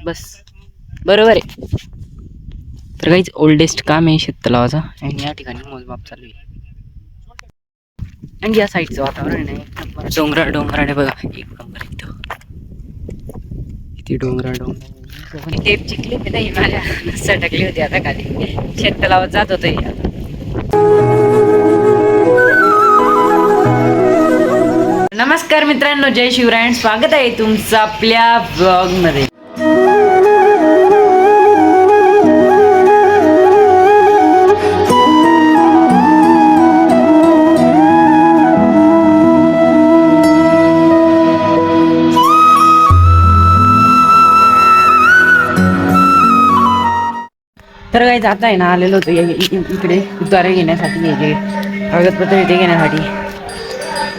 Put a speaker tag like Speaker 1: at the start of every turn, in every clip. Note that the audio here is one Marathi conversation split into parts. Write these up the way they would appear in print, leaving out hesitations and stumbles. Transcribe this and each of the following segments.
Speaker 1: बस बरोबर आहे. तर काहीच ओल्डेस्ट काम आहे शेततलावाचा आणि या ठिकाणी मोजमाप चालू आहे. आणि या साईडचं वातावरण आहे डोंगराळ डोंगराळे बघा, एक नंबर इथं. किती डोंगराळ टेप चिकली होती नाही माझ्या, सटकली होती आता खाली. शेततलावात जात होते. नमस्कार मित्रांनो, जय शिवराय. स्वागत आहे तुमचं आपल्या ब्लॉग मध्ये. तर काही जात आहे ना, आलेलो होतो इकडे उतारे घेण्यासाठी, हे कागदपत्र इथे घेण्यासाठी.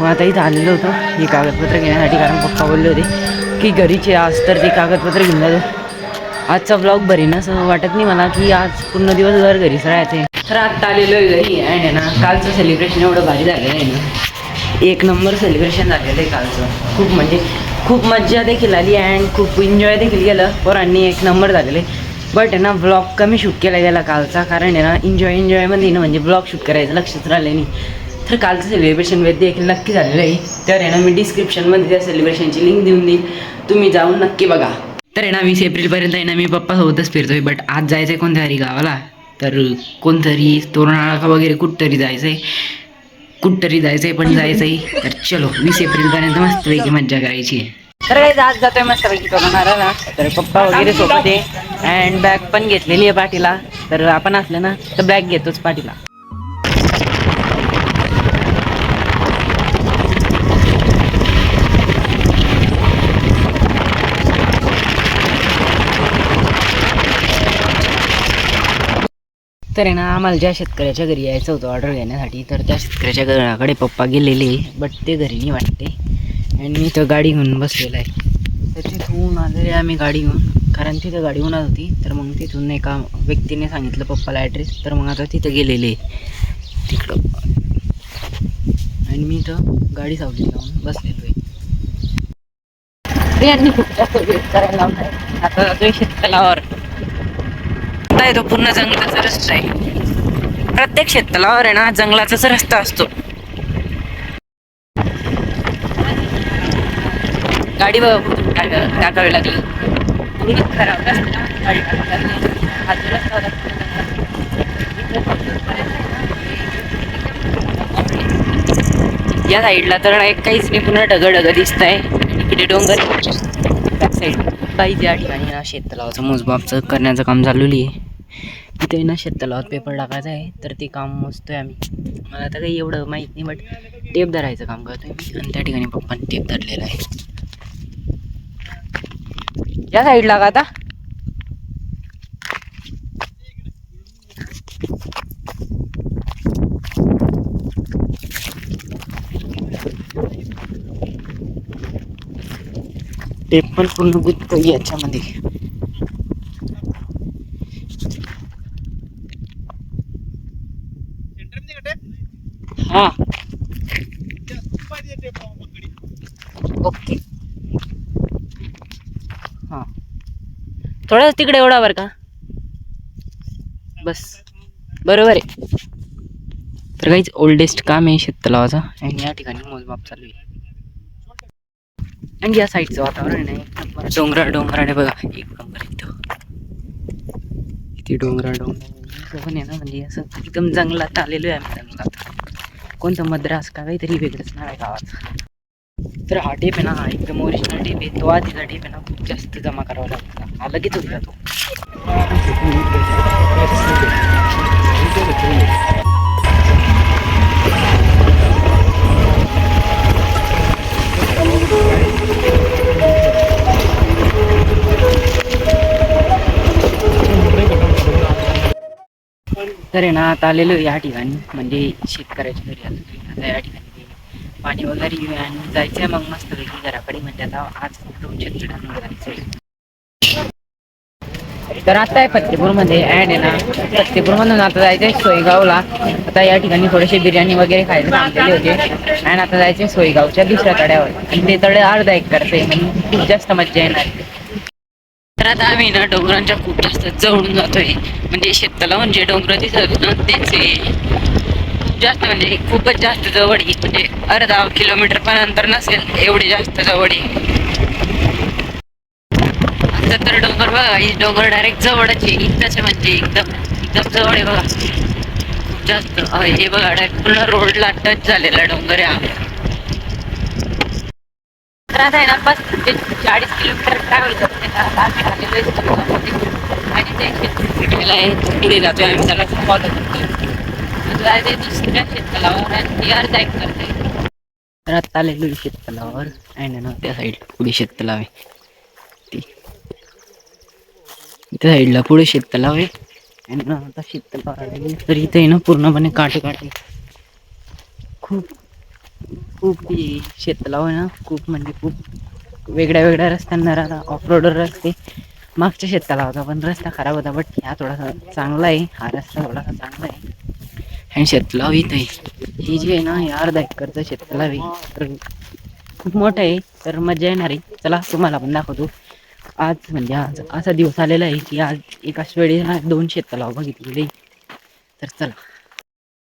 Speaker 1: मग आता इथं आलेलो होतो हे कागदपत्र घेण्यासाठी, कारण पप्पा बोलले होते की घरीचे आज तर ते कागदपत्र घेऊन जातो. आजचा ब्लॉग भरीन असं वाटत नाही मला, की आज पूर्ण दिवस घरीच राहायचे. तर आत्ता आलेलो आहे घरी आहे ना. कालचं सेलिब्रेशन एवढं भारी झालेलं आहे ना, एक नंबर सेलिब्रेशन झालेलं आहे कालचं. खूप म्हणजे खूप मज्जा देखील आली अँड खूप एन्जॉय देखील केलं पोरांनी, एक नंबर झालेलं आहे. बट आहे ना, ब्लॉग कमी शूट केला गेला कालचा, कारण आहे ना एन्जॉयमध्ये ना म्हणजे ब्लॉग शूट करायचं लक्षच राहिलं नाही. तर कालचं सेलिब्रेशन देखील नक्की झालेलं आहे. तर आहे ना, मी डिस्क्रिप्शनमध्ये त्या सेलिब्रेशनची लिंक देऊन देईल, तुम्ही जाऊन नक्की बघा. तर आहे ना, 20 एप्रिलपर्यंत आहे ना मी पप्पासोबतच फिरतोय. बट आज जायचं आहे कोणत्या तरी गावाला, तर कोणतरी तोरणाळा वगैरे कुठतरी जायचं आहे पण जायचं आहे. तर चलो, 20 एप्रिलपर्यंत मस्तपैकी मज्जा करायची आहे. तर काही आज जातोय मस्तपैकी तोरणाळाला. तर पप्पा वगैरे सोबत आहे अँड बॅग पण घेतलेली आहे पाठीला. तर आपण असलं ना तर बॅग घेतोच पाठीला. तर आहे ना, आम्हाला ज्या शेतकऱ्याच्या घरी यायचं होतं ऑर्डर घेण्यासाठी, तर त्या शेतकऱ्याच्या घराकडे पप्पा गेलेले, बट ते घरी नाही वाटते. आणि मी तर गाडी घेऊन बसलेला आहे. तर तिथून आलेले आम्ही गाडी घेऊन, कारण तिथं गाडी होणार होती. तर मग तिथून एका व्यक्तीने सांगितलं पप्पाला ॲड्रेस, तर मग आता तिथं गेलेले तिकडं. आणि मी इथं गाडी सावली लावून बसलेलो आहे. यांनी खूप जास्त वेट करायला लावणार आहे. आता जातोय शेततलावावर. आहे तो पूर्ण जंगलाचा रस्ता आहे. प्रत्येक शेततलावावर आहे ना जंगलाचाच रस्ता असतो. गाडी टाकावी लागली, पूर्ण खराब रस्ता गाडी टाकावी लागली. या साईडला तर काहीच नाही, पूर्ण ढग दिसत आहे. इकडे डोंगर बॅक साईड. काही या ठिकाणी ना शेततलावाचं मोजमापचं करण्याचं काम चाललेलं आहे. तिथे ना शेततलावात पेपर टाकायचा आहे, तर ते काम मोजतोय आम्ही. मला आता काही एवढं माहीत नाही, बट टेप धरायचं काम करतोय मी. आणि त्या ठिकाणी पप्पांनी टेप धरलेला आहे. या साईडला का आता टेप पण पूर्ण गुंततोय याच्यामध्ये. हा ओके. हां, थोडं तिकडे एवढा बरं का, बस बरोबर आहे. तर काहीच ओल्डेस्ट काम आहे शेततलावाचा आणि या ठिकाणी मोजमाप चालू आहे. आणि या साईडचं वातावरण आहे डोंगराळे बघा, एक नंबर इथं. किती डोंगराळ पण आहे ना, म्हणजे असं एकदम जंगलात आलेलो आहे आम्ही. जंगलात कोणतं मद्रास का काहीतरी वेगळंच नाव आहे गावाचं. तर हा टेप आहे ना, हा एकदम ओरिजिनल टेप आहे. तो आधीचा टेप आहे ना, खूप जास्त जमा करावा लागतो, हा लगेच होऊन जातो. तर आहे ना, आता आलेलो या ठिकाणी म्हणजे शेतकऱ्याच्या घरी आलो. आता या ठिकाणी पाणी वगैरे घेऊन आणि जायचं आहे मग मस्तपैकी घराकडे. म्हणजे आता आज शेतकऱ्यांवर जायचं आहे. तर आता आहे फत्तेपूरमध्ये ॲड आहे ना, फत्तेपूरमधून आता जायचं आहे सोयगावला. आता या ठिकाणी थोडेसे बिर्याणी वगैरे खायला थांबलेले होते आणि आता जायचे सोयगावच्या दुसऱ्या तळ्यावर. आणि ते तळे अर्धा एकरचं आहे, म्हणजे खूप जास्त मज्जा येणार. तर आता आम्ही ना डोंगरांच्या खूप जास्त जवळून जातोय. म्हणजे शेततला म्हणजे डोंगर दिसत ना तेच आहे. खूप जास्त म्हणजे खूपच जास्त जवळ आहे. म्हणजे अर्धा किलोमीटर पण अंतर नसेल एवढे जास्त जवळ आहे. आता तर डोंगर बघा, ही डोंगर डायरेक्ट जवळच आहे. इथंच म्हणजे एकदम एकदम जवळ आहे बघा. खूप जास्त हे बघा डायरेक्ट पूर्ण रोडला टच झालेला डोंगर आहे. तर आता आहे ना बस ते 40 किलोमीटर ट्रॅव्हल करते आणि ते पुढे जातोय आम्ही त्याला फॉलो करतोय. ते दुसऱ्या शेततलावर आणि ती अर्धा एक करते. तर आता आलेलो शेततलावर आणि ना त्या साईड पुढे शेततलाव आहे. त्या साईडला पुढे शेततलाव आहे आणि ना आता शेततलाव तर इथे आहे ना पूर्णपणे काटे खूप खूप शेततलाव आहे ना खूप म्हणजे खूप वेगळ्या वेगळ्या रस्त्यांना राहता. ऑफ रोडर रस्ते मागच्या शेताला होता पण रस्ता खराब होता. बट हा थोडासा चांगला आहे. हा रस्ता थोडासा चांगला आहे आणि शेततलाव इथं आहे. ही जी आहे ना हे अर्धा एकरचं शेततलाव आहे. तर खूप मोठं आहे. तर मजा येणार आहे. चला तुम्हाला पण दाखवतो. आज म्हणजे आज असा दिवस आलेला आहे की आज एकाच वेळी 2 शेततलाव बघितलेले. तर चला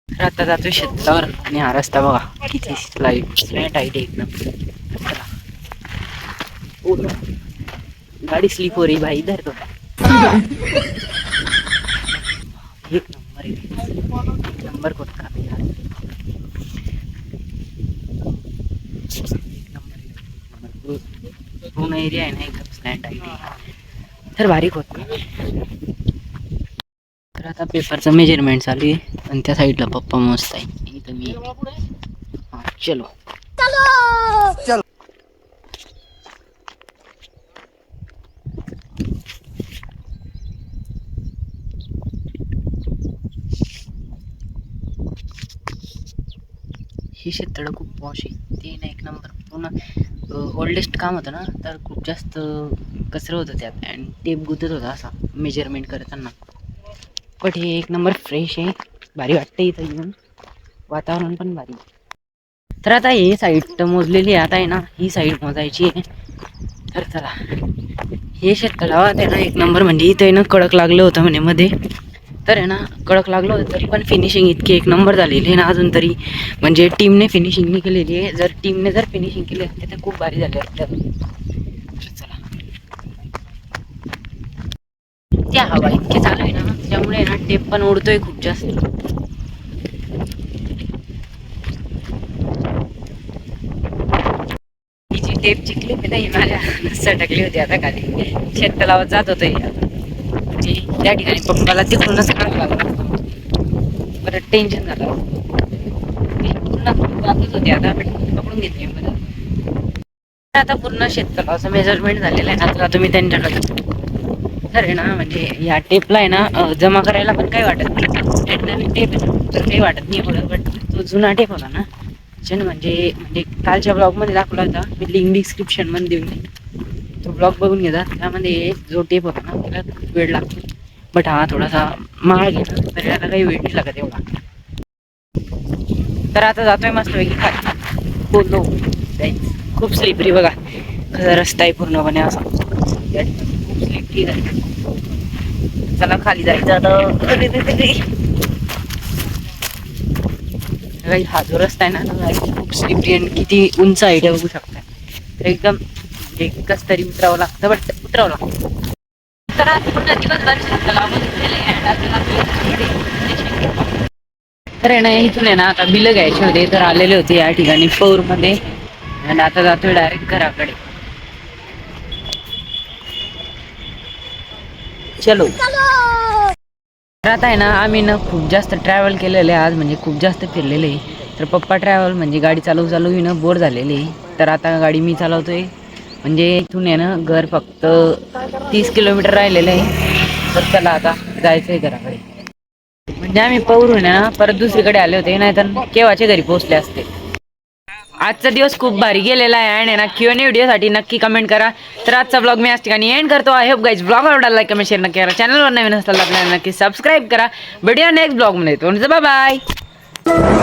Speaker 1: तर आता जातो शेतावर आणि हा रस्ता बघा किती स्लॅट आहे एकदम. चला गाडी स्लिप हो रही भाई इधर तो. एक नंबर एक नंबर कोण का पूर्ण एरिया आहे ना एकदम स्लॅट आहे. तर बारीक होत. तर आता पेपरचं मेजरमेंट चालू आहे आणि त्या साईडला पप्पा मस्त आहे. इथं मी चलो चलो. ही शेततळं खूप पॉश आहे. ते ना एक नंबर पूर्ण ओल्डेस्ट काम होतं ना तर खूप जास्त कचरं होतं त्यात आणि टेप गुतत होता असा मेजरमेंट करताना. बट हे एक नंबर फ्रेश आहे. भारी वाटतं इथं येऊन. वातावरण पण भारी. तर आता ही साईड तर मोजलेली आहे. आता आहे ना ही साईड मोजायची आहे. तर चला हे शेततळाव आहे ना एक नंबर म्हणजे इथं आहे ना कडक लागलं होतं म्हणे मध्ये. तर आहे ना कडक लागलं होतं तरी पण फिनिशिंग इतकी एक नंबर झालेली आहे ना अजून तरी. म्हणजे टीमने फिनिशिंग नाही केलेली आहे. जर टीमने जर फिनिशिंग केली असते तर खूप भारी झाले असते. चला त्या हवा इतके चालू आहे ना त्यामुळे ना टेप पण उडतोय खूप जास्त. ही जी टेप चिकली होती ना ही माझ्या सटकली होती आता खाली. शेततलावात जात होतं त्या ठिकाणी पप्पाला तिकडूनच काढावं लागलं. बरं टेन्शन झालं. पूर्ण जातच होती आता पकडून घेतली मला. आता पूर्ण शेततलावाचं मेजरमेंट झालेलं आहे. आता तुम्ही त्यांच्याकडे तर आहे ना म्हणजे या टेपला आहे ना जमा करायला पण काही वाटत नाही. नवीन टेप आहे ना तर काही वाटत नाही एवढं. बट तो जुना टेप होता ना म्हणजे कालच्या ब्लॉगमध्ये दाखवला होता. मी लिंक डिस्क्रिप्शनमध्ये देऊन तो ब्लॉग बघून घेता. त्यामध्ये जो टेप होता ना त्याला खूप वेळ लागतो. बट हा थोडासा महाग आहे तर त्याला काही वेळ नाही लागत एवढा. तर आता जातोय मस्तपैकी खाली बोललो खूप स्लिपरी बघा कसा रस्ता आहे पूर्णपणे असा. खूप स्लिपरी आहे. चला खाली जायचं आता. हा जो रस्ता आहे ना खूप स्लिपरी आणि किती उंच आहे बघू शकता. तर एकदम म्हणजे कस तरी उतरावं लागतं. बट उतरावं लागतं. तर तर आहे ना इथून आहे ना आता बिलं घ्यायचे होते तर आलेले होते या ठिकाणी पौरमध्ये आणि आता जातोय डायरेक्ट घराकडे. चलो तर आता आहे ना आम्ही ना खूप जास्त ट्रॅव्हल केलेलं आहे आज. म्हणजे खूप जास्त फिरलेले आहे. तर पप्पा ट्रॅव्हल म्हणजे गाडी चालवू ना बोर झालेली आहे. तर आता गाडी मी चालवतोय. म्हणजे इथून आहे ना घर फक्त 30 किलोमीटर राहिलेलं आहे. तर चला आता जायचं आहे घराकडे. म्हणजे आम्ही पौरून ना परत दुसरीकडे आले होते नाही तर केव्हाच्या घरी पोहोचले असते. आजचा दिवस खूप भारी गेलेला आहे आणि ना Q&A व्हिडिओसाठी नक्की कमेंट करा. तर आजचा ब्लॉग मी आज ठिकाणी एंड करतो. आय होप गाईज ब्लॉग आवडला लाईक कमेंट शेअर नक्की करा. चॅनलवर नवीन असताना आपल्याला नक्की सबस्क्राईब करा. भेटूया नेक्स्ट ब्लॉगमध्ये. Bye bye.